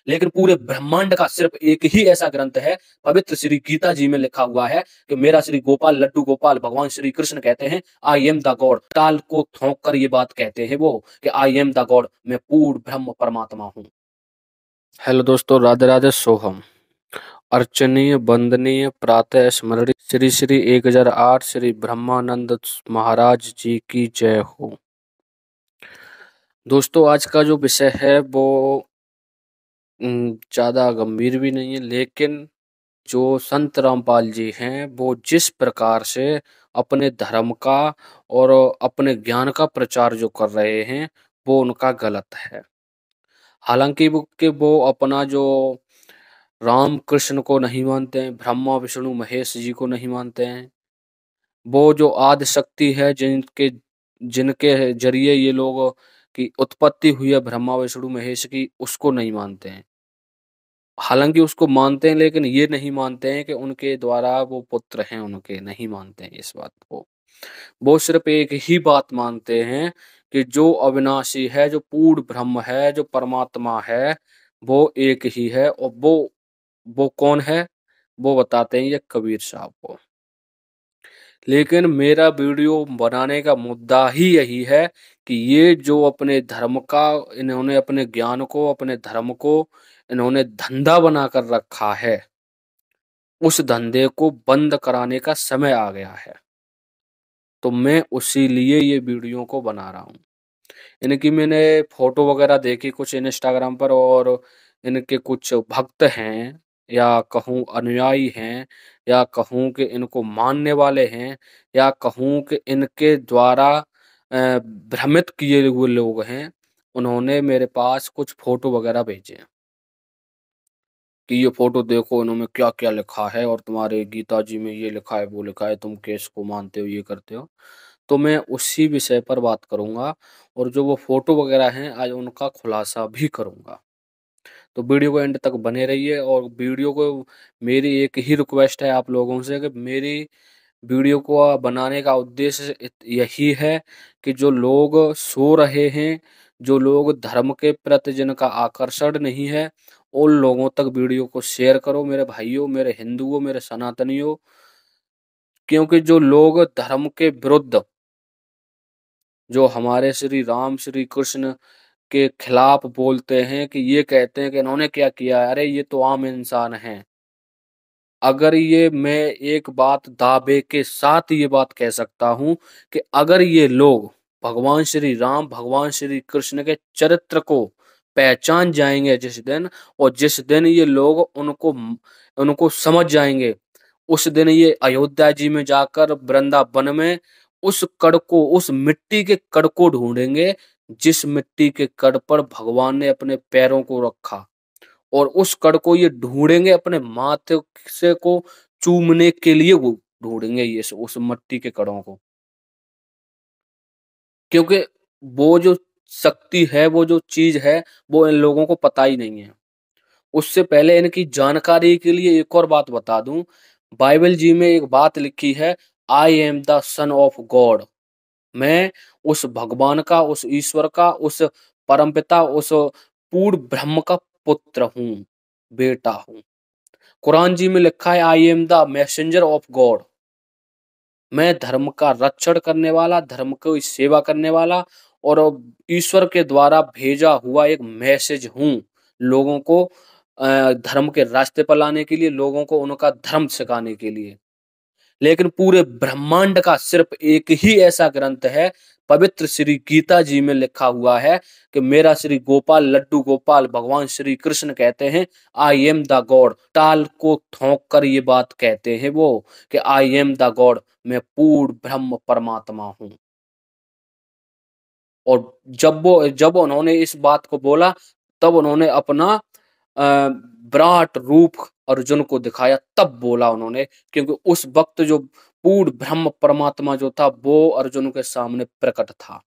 लेकिन पूरे ब्रह्मांड का सिर्फ एक ही ऐसा ग्रंथ है, पवित्र श्री गीता जी में लिखा हुआ है कि मेरा श्री गोपाल लड्डू गोपाल भगवान श्री कृष्ण कहते हैं आई एम द गॉड। ताल को ठोंक कर ये बात कहते हैं वो कि आई एम द गॉड, मैं पूर्ण ब्रह्म परमात्मा हूँ। हेलो दोस्तों, राधे राधे, सोहम। अर्चनीय वंदनीय प्रातः स्मरणीय श्री श्री 1008 श्री ब्रह्मानंद महाराज जी की जय हो। दोस्तों, आज का जो विषय है वो ज्यादा गंभीर भी नहीं है, लेकिन जो संत रामपाल जी हैं वो जिस प्रकार से अपने धर्म का और अपने ज्ञान का प्रचार जो कर रहे हैं वो उनका गलत है। हालांकि वो अपना जो राम कृष्ण को नहीं मानते हैं, ब्रह्मा विष्णु महेश जी को नहीं मानते हैं, वो जो आदि शक्ति है जिनके जिनके जरिए ये लोग की उत्पत्ति हुई है ब्रह्मा विष्णु महेश की, उसको नहीं मानते हैं। हालांकि उसको मानते हैं, लेकिन ये नहीं मानते हैं कि उनके द्वारा वो पुत्र हैं उनके, नहीं मानते हैं इस बात को। वो सिर्फ एक ही बात मानते हैं कि जो अविनाशी है, जो पूर्ण ब्रह्म है, जो परमात्मा है, वो एक ही है। और वो कौन है वो बताते हैं ये कबीर साहब को। लेकिन मेरा वीडियो बनाने का मुद्दा ही यही है कि ये जो अपने धर्म का, इन्होंने अपने ज्ञान को, अपने धर्म को इन्होंने धंधा बनाकर रखा है, उस धंधे को बंद कराने का समय आ गया है। तो मैं उसी लिए ये वीडियो को बना रहा हूँ। इनकी मैंने फोटो वगैरह देखी कुछ इंस्टाग्राम पर, और इनके कुछ भक्त हैं या कहूँ अनुयायी हैं या कहूँ कि इनको मानने वाले हैं या कहूँ कि इनके द्वारा भ्रमित किए हुए लोग हैं। उन्होंने मेरे पास कुछ फोटो वगैरह भेजे हैं कि ये फोटो देखो इन्होंने क्या क्या लिखा है, और तुम्हारे गीता जी में ये लिखा है वो लिखा है, तुम केस को मानते हो, ये करते हो। तो मैं उसी विषय पर बात करूंगा, और जो वो फोटो वगैरह हैं आज उनका खुलासा भी करूंगा। तो वीडियो को एंड तक बने रहिए। और वीडियो को मेरी एक ही रिक्वेस्ट है आप लोगों से कि मेरी वीडियो को बनाने का उद्देश्य यही है कि जो लोग सो रहे हैं, जो लोग धर्म के प्रति जिनका आकर्षण नहीं है, उन लोगों तक वीडियो को शेयर करो मेरे भाइयों, मेरे हिंदुओं, मेरे सनातनियों। क्योंकि जो लोग धर्म के विरुद्ध, जो हमारे श्री राम श्री कृष्ण के खिलाफ बोलते हैं, कि ये कहते हैं कि इन्होंने क्या किया है, अरे ये तो आम इंसान हैं। अगर ये, मैं एक बात दावे के साथ ये बात कह सकता हूं कि अगर ये लोग भगवान श्री राम भगवान श्री कृष्ण के चरित्र को पहचान जाएंगे जिस दिन, और जिस दिन ये लोग उनको उनको समझ जाएंगे, उस दिन ये अयोध्या जी में जाकर वृंदावन में उस कड़ को, उस मिट्टी के कड़ को ढूंढेंगे जिस मिट्टी के कड़ पर भगवान ने अपने पैरों को रखा। और उस कड़ को ये ढूंढेंगे अपने माथे से को चूमने के लिए, वो ढूंढेंगे ये उस मिट्टी के कड़ों को। क्योंकि वो जो शक्ति है, वो जो चीज है, वो इन लोगों को पता ही नहीं है। उससे पहले इनकी जानकारी के लिए एक और बात बता दूं, बाइबल जी में एक बात लिखी है, I am the son of God. मैं उस भगवान का, उस ईश्वर का, उस परमपिता, उस पूर्ण ब्रह्म का पुत्र हूँ, बेटा हूँ। कुरान जी में लिखा है I am the messenger of God. मैं धर्म का रक्षण करने वाला, धर्म की सेवा करने वाला, और ईश्वर के द्वारा भेजा हुआ एक मैसेज हूँ लोगों को धर्म के रास्ते पर लाने के लिए, लोगों को उनका धर्म सिखाने के लिए। लेकिन पूरे ब्रह्मांड का सिर्फ एक ही ऐसा ग्रंथ है, पवित्र श्री गीता जी में लिखा हुआ है कि मेरा श्री गोपाल लड्डू गोपाल भगवान श्री कृष्ण कहते हैं आई एम द गॉड। ताल को ठोंक कर ये बात कहते हैं वो कि आई एम द गॉड, मैं पूर्ण ब्रह्म परमात्मा हूं। और जब उन्होंने इस बात को बोला, तब उन्होंने अपना विराट रूप अर्जुन को दिखाया, तब बोला उन्होंने। क्योंकि उस वक्त जो पूर्ण ब्रह्म परमात्मा जो था वो अर्जुन के सामने प्रकट था,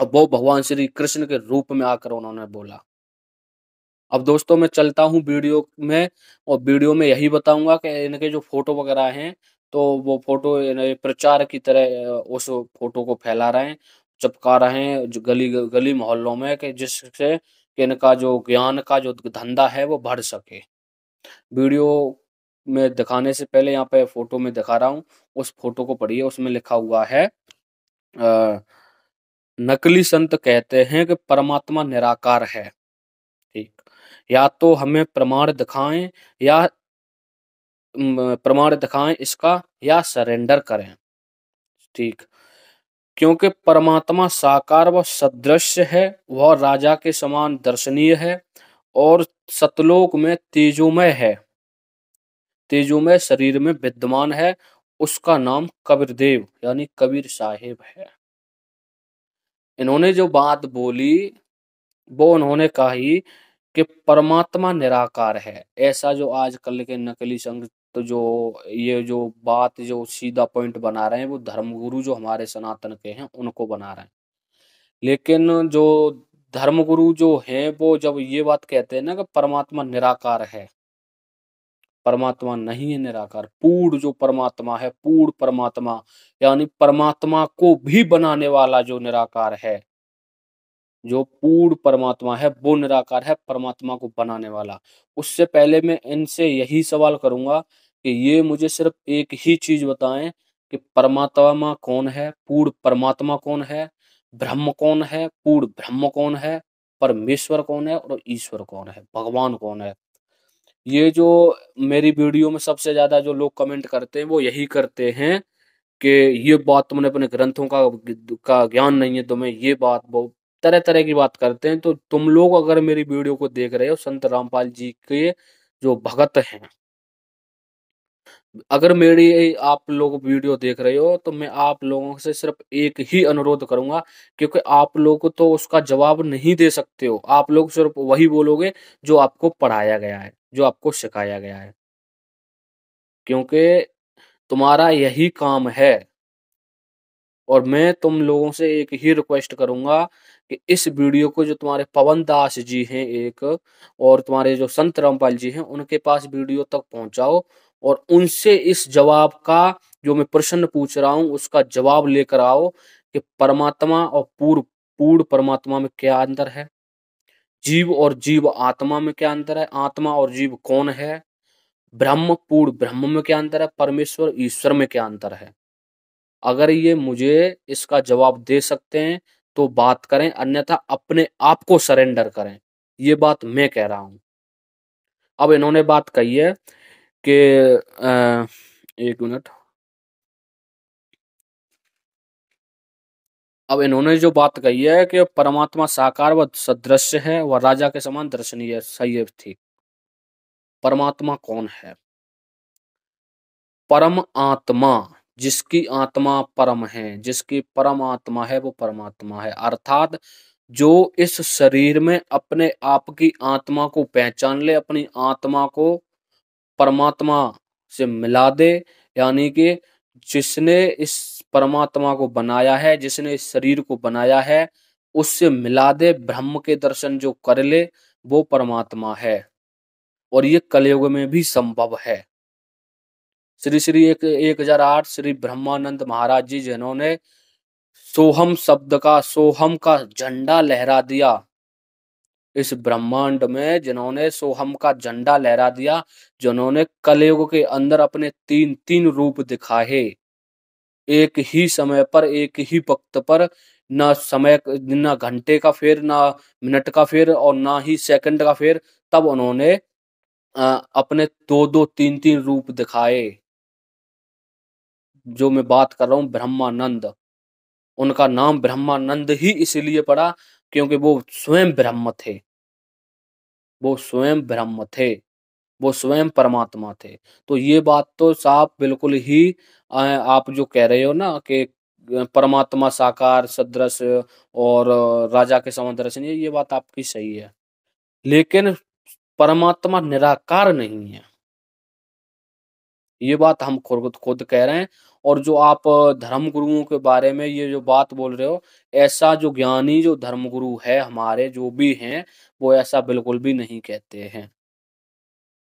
और वो भगवान श्री कृष्ण के रूप में आकर उन्होंने बोला। अब दोस्तों मैं चलता हूँ वीडियो में, और वीडियो में यही बताऊंगा कि इनके जो फोटो वगैरह हैं, तो वो फोटो प्रचार की तरह उस फोटो को फैला रहे हैं, चिपका रहे हैं जो गली गली मोहल्लों में, कि जिससे कि इनका जो ज्ञान का जो धंधा है वो बढ़ सके। वीडियो में दिखाने से पहले यहाँ पे फोटो में दिखा रहा हूँ, उस फोटो को पढ़िए। उसमें लिखा हुआ है नकली संत कहते हैं कि परमात्मा निराकार है। ठीक, या तो हमें प्रमाण दिखाएं या प्रमाण दिखाएं इसका, या सरेंडर करें। ठीक, क्योंकि परमात्मा साकार व सदृश्य है, वह राजा के समान दर्शनीय है और सतलोक में तेजोमय है, तेजोमय शरीर में विद्यमान है। उसका नाम कबीर देव यानी कबीर साहिब है। इन्होंने जो बात बोली वो उन्होंने कही कि परमात्मा निराकार है। ऐसा जो आजकल के नकली संत तो जो ये जो बात जो सीधा पॉइंट बना रहे हैं वो धर्मगुरु जो हमारे सनातन के हैं उनको बना रहे हैं। लेकिन जो धर्मगुरु जो हैं वो जब ये बात कहते हैं ना कि परमात्मा निराकार है, परमात्मा नहीं है निराकार। पूर्ण जो परमात्मा है, पूर्ण परमात्मा यानी परमात्मा को भी बनाने वाला जो निराकार है, जो पूर्ण परमात्मा है वो निराकार है, परमात्मा को बनाने वाला। उससे पहले मैं इनसे यही सवाल करूंगा कि ये मुझे सिर्फ एक ही चीज बताएं कि परमात्मा कौन है, पूर्ण परमात्मा कौन है, ब्रह्म कौन है, पूर्ण ब्रह्म कौन है, परमेश्वर कौन है और ईश्वर कौन है, भगवान कौन है। ये जो मेरी वीडियो में सबसे ज्यादा जो लोग कमेंट करते हैं वो यही करते हैं कि ये बात तुमने अपने ग्रंथों का ज्ञान नहीं है तुम्हें, ये बात वो तरह तरह की बात करते हैं। तो तुम लोग अगर मेरी वीडियो को देख रहे हो, संत रामपाल जी के जो भगत हैं, अगर मेरी आप लोग वीडियो देख रहे हो तो मैं आप लोगों से सिर्फ एक ही अनुरोध करूंगा, क्योंकि आप लोग तो उसका जवाब नहीं दे सकते हो। आप लोग सिर्फ वही बोलोगे जो आपको पढ़ाया गया है, जो आपको सिखाया गया है, क्योंकि तुम्हारा यही काम है। और मैं तुम लोगों से एक ही रिक्वेस्ट करूंगा कि इस वीडियो को जो तुम्हारे पवन दास जी हैं एक, और तुम्हारे जो संत रामपाल जी हैं उनके पास वीडियो तक पहुंचाओ और उनसे इस जवाब का जो मैं प्रश्न पूछ रहा हूं उसका जवाब लेकर आओ कि परमात्मा और पूर्ण पूर्ण परमात्मा में क्या अंतर है, जीव और जीव आत्मा में क्या अंतर है, आत्मा और जीव कौन है, ब्रह्म पूर्ण ब्रह्म में क्या अंतर है, परमेश्वर ईश्वर में क्या अंतर है। अगर ये मुझे इसका जवाब दे सकते हैं तो बात करें, अन्यथा अपने आप को सरेंडर करें। ये बात मैं कह रहा हूं। अब इन्होंने बात कही है कि एक मिनट। अब इन्होंने जो बात कही है कि परमात्मा साकार व सदृश्य है, वह राजा के समान दर्शनीय है। सही है, ठीक। परमात्मा कौन है? परम आत्मा, जिसकी आत्मा परम है, जिसकी परम आत्मा है वो परमात्मा है। अर्थात जो इस शरीर में अपने आप की आत्मा को पहचान ले, अपनी आत्मा को परमात्मा से मिला दे, यानी कि जिसने इस परमात्मा को बनाया है, जिसने इस शरीर को बनाया है, उससे मिला दे, ब्रह्म के दर्शन जो कर ले, वो परमात्मा है। और ये कलयुग में भी संभव है। श्री श्री एक 1008 श्री ब्रह्मानंद महाराज जी जिन्होंने सोहम शब्द का, सोहम का झंडा लहरा दिया इस ब्रह्मांड में, जिन्होंने सोहम का झंडा लहरा दिया, जिन्होंने कलयुग के अंदर अपने तीन तीन रूप दिखाए, एक ही समय पर, एक ही वक्त पर, ना समय ना घंटे का फेर, ना मिनट का फेर और ना ही सेकंड का फेर, तब उन्होंने अपने दो दो तीन तीन रूप दिखाए। जो मैं बात कर रहा हूं ब्रह्मानंद, उनका नाम ब्रह्मानंद ही इसलिए पड़ा क्योंकि वो स्वयं ब्रह्म थे, वो स्वयं ब्रह्म थे, वो स्वयं परमात्मा थे। तो ये बात तो साफ बिल्कुल ही आप जो कह रहे हो ना कि परमात्मा साकार सदृश और राजा के समान दर्शनीय, ये बात आपकी सही है। लेकिन परमात्मा निराकार नहीं है, ये बात हम खुद खुद कह रहे हैं। और जो आप धर्म गुरुओं के बारे में ये जो बात बोल रहे हो, ऐसा जो ज्ञानी जो धर्म गुरु है हमारे जो भी हैं, वो ऐसा बिल्कुल भी नहीं कहते हैं।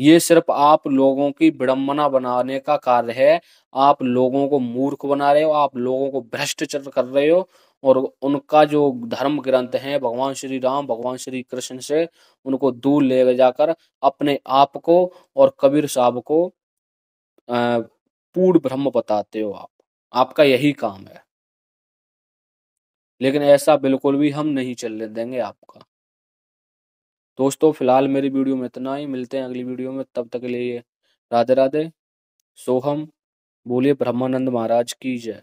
ये सिर्फ आप लोगों की विडंबना बनाने का कार्य है। आप लोगों को मूर्ख बना रहे हो, आप लोगों को भ्रष्टाचार कर रहे हो और उनका जो धर्म ग्रंथ है भगवान श्री राम भगवान श्री कृष्ण से उनको दूर ले जाकर अपने आप को और कबीर साहब को पूर्ण ब्रह्म बताते हो आप। आपका यही काम है, लेकिन ऐसा बिल्कुल भी हम नहीं चलने देंगे आपका। दोस्तों फिलहाल मेरी वीडियो में इतना ही, मिलते हैं अगली वीडियो में, तब तक के लिए राधे राधे। सोहम। बोलिए ब्रह्मानंद महाराज की जय।